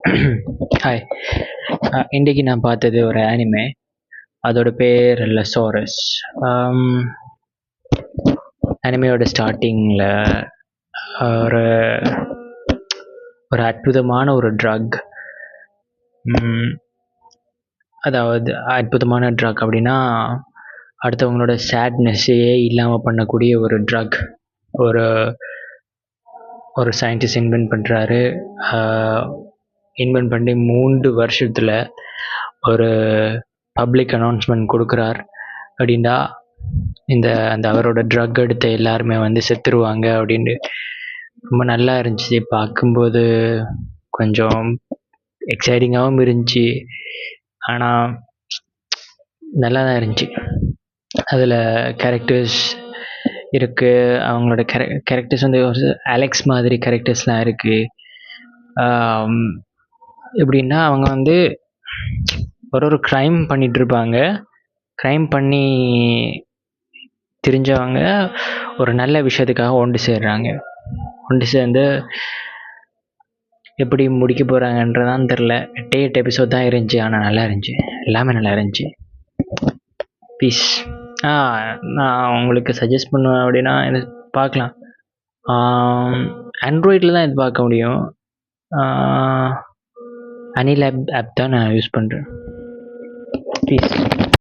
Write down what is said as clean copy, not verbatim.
Hi. இன்றைக்கி நான் பார்த்தது ஒரு ஆனிமே. அதோட பேர் லெசோரஸ். ஆனிமையோட ஸ்டார்டிங்கில் ஒரு ஒரு அற்புதமான ஒரு ட்ரக், அதாவது அற்புதமான ட்ரக் அப்படின்னா அடுத்தவங்களோட சேட்னஸ்ஸையே இல்லாமல் பண்ணக்கூடிய ஒரு ட்ரக். ஒரு ஒரு சயின்டிஸ்ட் இன்வென்ட் பண்ணுறாரு. இன்வென்ட் பண்ணி 3 வருஷத்தில் ஒரு பப்ளிக் அனௌன்ஸ்மெண்ட் கொடுக்குறார். அப்படின்னா அந்த அவரோட ட்ரக் எடுத்த எல்லாருமே வந்து செத்துருவாங்க அப்படின்னு. ரொம்ப நல்லா இருந்துச்சு பார்க்கும்போது. கொஞ்சம் எக்ஸைட்டிங்காகவும் இருந்துச்சு, ஆனால் நல்லா தான் இருந்துச்சு. அதில் கேரக்டர்ஸ் இருக்குது. அவங்களோட கேரக்டர்ஸ் வந்து ஒரு அலெக்ஸ் மாதிரி கேரக்டர்ஸ்லாம் இருக்குது. எப்படின்னா அவங்க வந்து ஒரு க்ரைம் பண்ணிகிட்ருப்பாங்க. க்ரைம் பண்ணி தெரிஞ்சவங்க ஒரு நல்ல விஷயத்துக்காக ஒன்று சேர்றாங்க. ஒன்று சேர்ந்து எப்படி முடிக்க போகிறாங்கன்றதான் தெரில. 8 எபிசோட் தான் இருந்துச்சு, ஆனால் நல்லா இருந்துச்சு. எல்லாமே நல்லா இருந்துச்சு. பீஸ். நான் உங்களுக்கு சஜஸ்ட் பண்ணுவேன் அப்படின்னா இது பார்க்கலாம். ஆண்ட்ராய்டில் தான் இது பார்க்க முடியும். அனில் ஆப் தான் நான் யூஸ் பண்ணுறேன். பீஸ்.